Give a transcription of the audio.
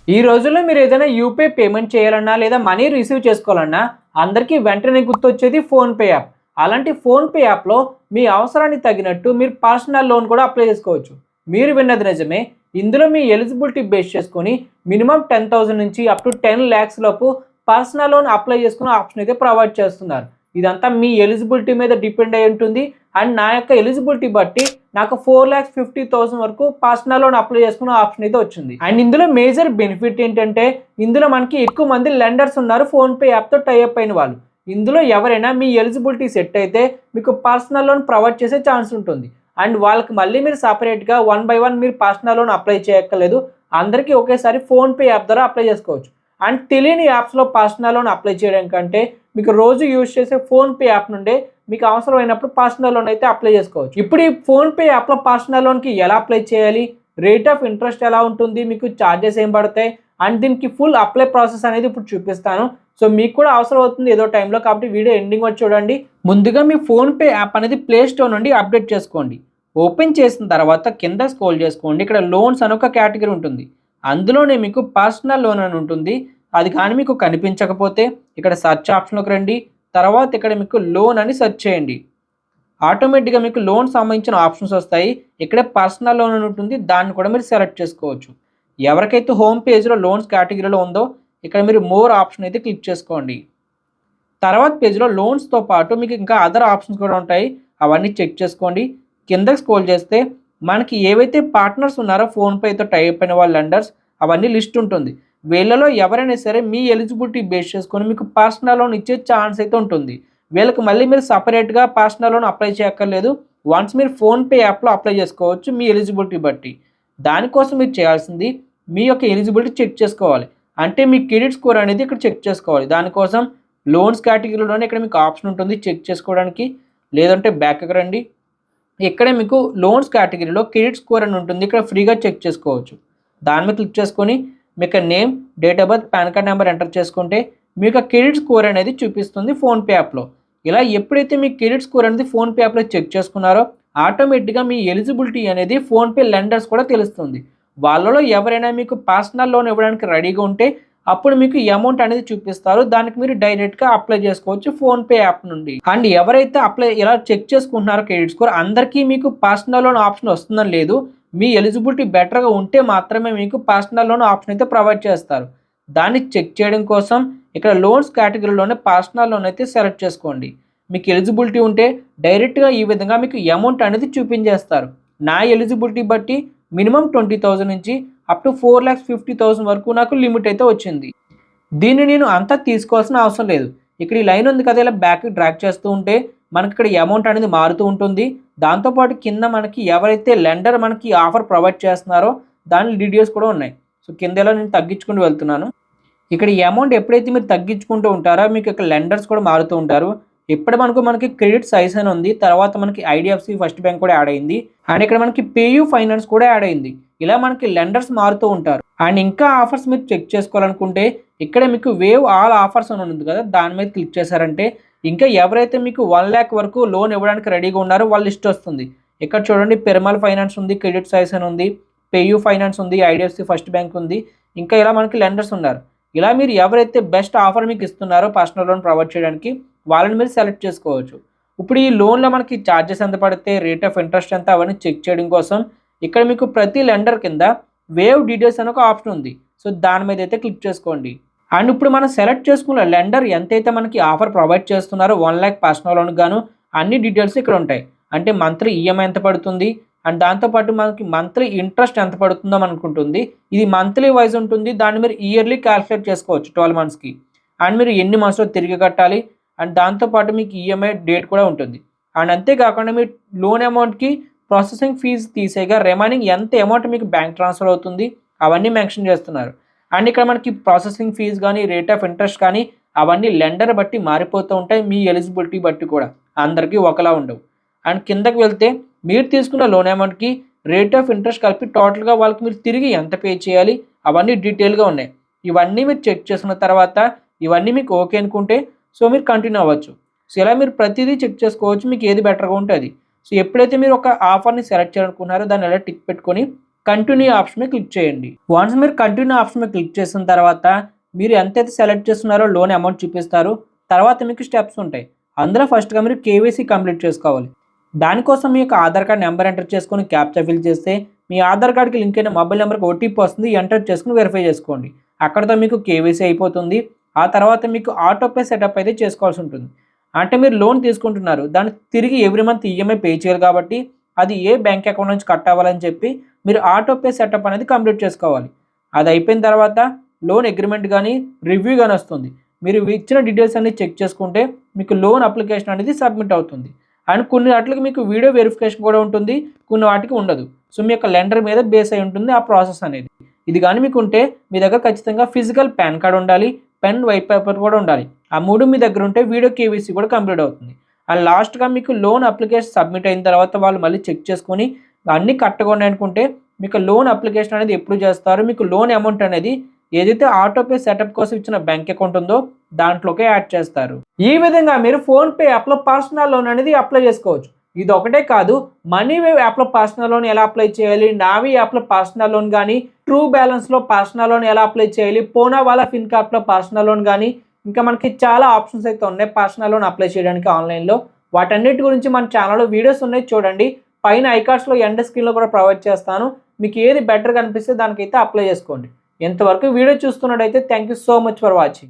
ఈ రోజుల్లో మీరు ఏదైనా యూపీఐ పేమెంట్ చేయాలన్నా లేదా మనీ రిసీవ్ చేసుకోవాలన్నా అందరికీ వెంటనే గుర్తొచ్చేది ఫోన్‌పే యాప్. అలాంటి ఫోన్‌పే యాప్‌లో మీ అవసరానికి తగినట్టు మీరు పర్సనల్ లోన్ కూడా అప్లై చేసుకోవచ్చు. మీరు విన్నది నిజమే. ఇందులో మీ ఎలిజిబిలిటీ బేస్ చేసుకొని మినిమమ్ 10,000 నుంచి అప్ టు 10 లాక్స్ లోపు పర్సనల్ లోన్ అప్లై చేసుకునే ఆప్షన్ అయితే ప్రొవైడ్ చేస్తున్నారు. ఇదంతా మీ ఎలిజిబిలిటీ మీద డిపెండ్ అయ్యి ఉంటుంది. అండ్ నా యొక్క ఎలిజిబిలిటీ బట్టి నాకు 4,50,000 వరకు పర్సనల్ లోన్ అప్లై చేసుకునే ఆప్షన్ అయితే వచ్చింది. అండ్ ఇందులో మేజర్ బెనిఫిట్ ఏంటంటే ఇందులో మనకి ఎక్కువ మంది లెండర్స్ ఉన్నారు ఫోన్‌పే యాప్‌తో టై అప్ అయిన వాళ్ళు. ఇందులో ఎవరైనా మీ ఎలిజిబిలిటీ సెట్ అయితే మీకు పర్సనల్ లోన్ ప్రొవైడ్ చేసే ఛాన్స్ ఉంటుంది. అండ్ వాళ్ళకి మళ్ళీ మీరు సెపరేట్‌గా వన్ బై వన్ మీరు పర్సనల్ లోన్ అప్లై చేయక్కర్లేదు. అందరికీ ఒకేసారి ఫోన్‌పే యాప్ ద్వారా అప్లై చేసుకోవచ్చు. అండ్ తెలియని యాప్స్‌లో పర్సనల్ లోన్ అప్లై చేయడం కంటే మీకు రోజు యూజ్ చేసే ఫోన్‌పే యాప్ నుండే మీకు అవసరమైనప్పుడు పర్సనల్ లోన్ అయితే అప్లై చేసుకోవచ్చు. ఇప్పుడు ఈ ఫోన్‌పే యాప్‌లో పర్సనల్ లోన్‌కి ఎలా అప్లై చేయాలి? రేట్ ఆఫ్ ఇంట్రెస్ట్ ఎలా ఉంటుంది? మీకు చార్జెస్ ఏం పడతాయి? అండ్ దీనికి ఫుల్ అప్లై ప్రాసెస్ అనేది ఇప్పుడు చూపిస్తాను. సో మీకు కూడా అవసరం అవుతుంది ఏదో టైంలో, కాబట్టి వీడియో ఎండింగ్ వరకు చూడండి. ముందుగా మీ ఫోన్‌పే యాప్ అనేది ప్లే స్టోర్ నుండి అప్డేట్ చేసుకోండి. ఓపెన్ చేసిన తర్వాత కింద స్క్రోల్ చేసుకోండి. ఇక్కడ లోన్స్ అని ఒక కేటగిరీ ఉంటుంది. అందులోనే మీకు పర్సనల్ లోన్ అని ఉంటుంది. అది కానీ మీకు కనిపించకపోతే ఇక్కడ సెర్చ్ ఆప్షన్‌లోకి రండి. తర్వాత ఇక్కడ మీకు లోన్ అని సెర్చ్ చేయండి. ఆటోమేటిక్‌గా మీకు లోన్ సంబంధించిన ఆప్షన్స్ వస్తాయి. ఇక్కడే పర్సనల్ లోన్ అని ఉంటుంది. దాన్ని కూడా మీరు సెలెక్ట్ చేసుకోవచ్చు. ఎవరికైతే హోమ్ పేజ్‌లో లోన్స్ కేటగిరీలో ఉందో ఇక్కడ మీరు మోర్ ఆప్షన్ అయితే క్లిక్ చేసుకోండి. తర్వాత పేజ్‌లో లోన్స్‌తో పాటు మీకు ఇంకా అదర్ ఆప్షన్స్ కూడా ఉంటాయి. అవన్నీ చెక్ చేసుకోండి. కిందకి స్క్రోల్ చేస్తే మనకి ఏవైతే పార్ట్నర్స్ ఉన్నారో ఫోన్‌పేతో టై అప్ అయిన వాళ్ళ లెండర్స్ అవన్నీ లిస్ట్ ఉంటుంది. వీళ్ళలో ఎవరైనా సరే మీ ఎలిజిబిలిటీ బేస్ చేసుకొని మీకు పర్సనల్ లోన్ ఇచ్చే ఛాన్స్ అయితే ఉంటుంది. వీళ్ళకి మళ్ళీ మీరు సెపరేట్‌గా పర్సనల్ లోన్ అప్లై చేయక్కర్లేదు. వన్స్ మీరు ఫోన్‌పే యాప్‌లో అప్లై చేసుకోవచ్చు మీ ఎలిజిబిలిటీ బట్టి. దానికోసం మీరు చేయాల్సింది మీ యొక్క ఎలిజిబిలిటీ చెక్ చేసుకోవాలి. అంటే మీ క్రెడిట్ స్కోర్ అనేది ఇక్కడ చెక్ చేసుకోవాలి. దానికోసం లోన్స్ కేటగిరీలోనే ఇక్కడ మీకు ఆప్షన్ ఉంటుంది చెక్ చేసుకోవడానికి. లేదంటే బ్యాక్‌కి రండి. ఇక్కడే మీకు లోన్స్ కేటగిరీలో క్రెడిట్ స్కోర్ అని ఉంటుంది. ఇక్కడ ఫ్రీగా చెక్ చేసుకోవచ్చు. దాని మీద క్లిక్ చేసుకొని మీకు name, date of birth, pan card number enter చేసుకుంటే మీకు క్రెడిట్ స్కోర్ అనేది చూపిస్తుంది ఫోన్‌పే యాప్‌లో. ఇలా ఎప్పుడైతే మీ క్రెడిట్ స్కోర్ అనేది ఫోన్‌పే యాప్‌లో చెక్ చేసుకున్నారో ఆటోమేటిక్‌గా మీ ఎలిజిబిలిటీ అనేది ఫోన్‌పే లెండర్స్ కూడా తెలుస్తుంది. వాళ్ళలో ఎవరైనా మీకు పర్సనల్ లోన్ ఇవ్వడానికి రెడీగా ఉంటే అప్పుడు మీకు ఈ అమౌంట్ అనేది చూపిస్తారు. దానికి మీరు డైరెక్ట్‌గా అప్లై చేసుకోవచ్చు ఫోన్‌పే యాప్ నుండి. అండ్ ఎవరైతే ఇలా చెక్ చేసుకుంటున్నారో క్రెడిట్ స్కోర్ అందరికీ మీకు పర్సనల్ లోన్ ఆప్షన్ వస్తుందని లేదు. మీ ఎలిజిబిలిటీ బెటర్‌గా ఉంటే మాత్రమే మీకు పర్సనల్ లోన్ ఆప్షన్ అయితే ప్రొవైడ్ చేస్తారు. దాన్ని చెక్ చేయడం కోసం ఇక్కడ లోన్స్ కేటగిరీలోనే పర్సనల్ లోన్ అయితే సెలెక్ట్ చేసుకోండి. మీకు ఎలిజిబిలిటీ ఉంటే డైరెక్ట్‌గా ఈ విధంగా మీకు అమౌంట్ అనేది చూపించేస్తారు. నా ఎలిజిబిలిటీ బట్టి మినిమమ్ 20,000 నుంచి అప్ టు 4,50,000 వరకు నాకు లిమిట్ అయితే వచ్చింది. దీన్ని నేను అంతా తీసుకోవాల్సిన అవసరం లేదు. ఇక్కడ ఈ లైన్ ఉంది కదా, ఇలా బ్యాక్‌కి డ్రాగ్ చేస్తూ ఉంటే మనకి ఇక్కడ అమౌంట్ అనేది మారుతూ ఉంటుంది. దాంతోపాటు కింద మనకి ఎవరైతే లెండర్ మనకి ఆఫర్ ప్రొవైడ్ చేస్తున్నారో దాని డీటెయిల్స్ కూడా ఉన్నాయి. సో కింద ఇలా నేను తగ్గించుకుంటూ వెళ్తున్నాను. ఇక్కడ ఈ అమౌంట్ ఎప్పుడైతే మీరు తగ్గించుకుంటూ ఉంటారో మీకు ఇక్కడ లెండర్స్ కూడా మారుతూ ఉంటారు. ఇప్పుడు మనకి క్రెడిట్ సైజ్ అని ఉంది. తర్వాత మనకి ఐడిఎఫ్సి ఫస్ట్ బ్యాంక్ కూడా యాడ్ అయింది. అండ్ ఇక్కడ మనకి పేయూ ఫైనాన్స్ కూడా యాడ్ అయింది. ఇలా మనకి లెండర్స్ మారుతూ ఉంటారు. అండ్ ఇంకా ఆఫర్స్ మీరు చెక్ చేసుకోవాలనుకుంటే ఇక్కడ మీకు వేవ్ ఆల్ ఆఫర్స్ అని ఉంది కదా, దాని మీద క్లిక్ చేశారంటే ఇంకా ఎవరైతే మీకు 1 lakh వరకు లోన్ ఇవ్వడానికి రెడీగా ఉన్నారో వాళ్ళ లిస్ట్ వస్తుంది. ఇక్కడ చూడండి, పెరుమాల్ ఫైనాన్స్ ఉంది, క్రెడిట్ సైజ్ అని ఉంది, పేయూ ఫైనాన్స్ ఉంది, ఐడిఎఫ్సి ఫస్ట్ బ్యాంక్ ఉంది. ఇంకా ఇలా మనకి లెండర్స్ ఉన్నారు. ఇలా మీరు ఎవరైతే బెస్ట్ ఆఫర్ మీకు ఇస్తున్నారో పర్సనల్ లోన్ ప్రొవైడ్ చేయడానికి వాళ్ళని మీరు సెలెక్ట్ చేసుకోవచ్చు. ఇప్పుడు ఈ లోన్లో మనకి ఛార్జెస్ ఎంత పడితే, రేట్ ఆఫ్ ఇంట్రెస్ట్ ఎంత, అవన్నీ చెక్ చేయడం కోసం ఇక్కడ మీకు ప్రతి లెండర్ కింద వేవ్ డీటెయిల్స్ అని ఒక ఆప్షన్ ఉంది. సో దాని మీద అయితే క్లిక్ చేసుకోండి. అండ్ ఇప్పుడు మనం సెలెక్ట్ చేసుకున్న లెండర్ ఎంతైతే మనకి ఆఫర్ ప్రొవైడ్ చేస్తున్నారో 1 lakh పర్సనల్ లోన్ గాను అన్ని డీటెయిల్స్ ఇక్కడ ఉంటాయి. అంటే మంత్లీ ఈఎంఐ ఎంత పడుతుంది అండ్ దాంతోపాటు మనకి మంత్లీ ఇంట్రెస్ట్ ఎంత పడుతుందో మనకు ఉంటుంది. ఇది మంత్లీ వైజ్ ఉంటుంది. దాన్ని మీరు ఇయర్లీ క్యాల్కులేట్ చేసుకోవచ్చు 12 monthsకి. అండ్ మీరు ఎన్ని మంత్స్లో తిరిగి కట్టాలి అండ్ దాంతోపాటు మీకు ఈఎంఐ డేట్ కూడా ఉంటుంది. అండ్ అంతేకాకుండా మీ లోన్ అమౌంట్కి ప్రాసెసింగ్ ఫీజు తీసేగా రిమైనింగ్ ఎంత అమౌంట్ మీకు బ్యాంక్ ట్రాన్స్ఫర్ అవుతుంది అవన్నీ మెన్షన్ చేస్తున్నారు. అండ్ ఇక్కడ మనకి ప్రాసెసింగ్ ఫీజు కానీ, రేట్ ఆఫ్ ఇంట్రెస్ట్ కానీ అవన్నీ లెండర్ బట్టి మారిపోతూ ఉంటాయి. మీ ఎలిజిబిలిటీ బట్టి కూడా అందరికీ ఒకలా ఉండవు. అండ్ కిందకి వెళ్తే మీరు తీసుకున్న లోన్ అమౌంట్కి రేట్ ఆఫ్ ఇంట్రెస్ట్ కలిపి టోటల్గా వాళ్ళకి మీరు తిరిగి ఎంత పే చేయాలి అవన్నీ డీటెయిల్గా ఉన్నాయి. ఇవన్నీ మీరు చెక్ చేసుకున్న తర్వాత ఇవన్నీ మీకు ఓకే అనుకుంటే సో మీరు కంటిన్యూ అవ్వచ్చు. సో ఇలా మీరు ప్రతిదీ చెక్ చేసుకోవచ్చు మీకు ఏది బెటర్గా ఉంటే అది. సో ఎప్పుడైతే మీరు ఒక ఆఫర్ని సెలెక్ట్ చేయాలనుకున్నారో దాన్ని ఎలా టిక్ పెట్టుకొని కంటిన్యూ ఆప్షన్ మీద క్లిక్ చేయండి. వన్స్ మీరు కంటిన్యూ ఆప్షన్ మీద క్లిక్ చేసిన తర్వాత మీరు ఎంతైతే సెలెక్ట్ చేస్తున్నారో లోన్ అమౌంట్ చూపిస్తారు. తర్వాత మీకు స్టెప్స్ ఉంటాయి. అందులో ఫస్ట్గా మీరు కేవైసీ కంప్లీట్ చేసుకోవాలి. దానికోసం మీ యొక్క ఆధార్ కార్డ్ నెంబర్ ఎంటర్ చేసుకొని క్యాప్చా ఫిల్ చేస్తే మీ ఆధార్ కార్డ్కి లింక్ అయిన మొబైల్ నెంబర్కి ఓటీపీ వస్తుంది. ఎంటర్ చేసుకుని వెరిఫై చేసుకోండి. అక్కడతో మీకు కేవైసీ అయిపోతుంది. ఆ తర్వాత మీకు ఆటోపే సెటప్ అయితే చేసుకోవాల్సి ఉంటుంది. అంటే మీరు లోన్ తీసుకుంటున్నారు, దాన్ని తిరిగి ఎవ్రీ మంత్ ఈఎంఐ పే చేయాలి కాబట్టి అది ఏ బ్యాంక్ అకౌంట్ నుంచి కట్ అవ్వాలని చెప్పి మీరు ఆటోపే సెటప్ అనేది కంప్లీట్ చేసుకోవాలి. అది అయిపోయిన తర్వాత లోన్ అగ్రిమెంట్ కానీ రివ్యూ కానీ వస్తుంది. మీరు ఇచ్చిన డీటెయిల్స్ అన్ని చెక్ చేసుకుంటే మీకు లోన్ అప్లికేషన్ అనేది సబ్మిట్ అవుతుంది. అండ్ కొన్ని వాటికి మీకు వీడియో వెరిఫికేషన్ కూడా ఉంటుంది, కొన్ని వాటికి ఉండదు. సో మీ యొక్క లెండర్ మీద బేస్ అయి ఉంటుంది ఆ ప్రాసెస్ అనేది. ఇది కానీ మీకు ఉంటే మీ దగ్గర ఖచ్చితంగా ఫిజికల్ పాన్ కార్డ్ ఉండాలి, పెన్ వైట్ పేపర్ కూడా ఉండాలి. ఆ మూడు మీ దగ్గర ఉంటే వీడియో కేవైసీ కూడా కంప్లీట్ అవుతుంది. అండ్ లాస్ట్గా మీకు లోన్ అప్లికేషన్ సబ్మిట్ అయిన తర్వాత వాళ్ళు మళ్ళీ చెక్ చేసుకొని అన్నీ కట్టకుండా అనుకుంటే మీకు లోన్ అప్లికేషన్ అనేది ఎప్పుడు చేస్తారో మీకు లోన్ అమౌంట్ అనేది ఏదైతే ఆటోపే సెటప్ కోసం ఇచ్చిన బ్యాంక్ అకౌంట్ ఉందో దాంట్లోకే యాడ్ చేస్తారు. ఈ విధంగా మీరు ఫోన్పే యాప్లో పర్సనల్ లోన్ అనేది అప్లై చేసుకోవచ్చు. ఇది ఒకటే కాదు, మనీవేవ్ యాప్లో పర్సనల్ లోన్ ఎలా అప్లై చేయాలి, నావీ యాప్లో పర్సనల్ లోన్ కానీ, ట్రూ బ్యాలెన్స్లో పర్సనల్ లోన్ ఎలా అప్లై చేయాలి, పోనావాలా ఫిన్కార్ట్లో పర్సనల్ లోన్ కానీ, ఇంకా మనకి చాలా ఆప్షన్స్ అయితే ఉన్నాయి పర్సనల్ లోన్ అప్లై చేయడానికి ఆన్లైన్లో. వాటన్నిటి గురించి మన ఛానల్లో వీడియోస్ ఉన్నాయి, చూడండి. పైన ఐకార్డ్స్లో ఎండ్ స్క్రీన్లో కూడా ప్రొవైడ్ చేస్తాను. మీకు ఏది బెటర్ కనిపిస్తే దానికైతే అప్లై చేసుకోండి. ఎంతవరకు వీడియో చూస్తున్నట్టయితే thank you so much for watching.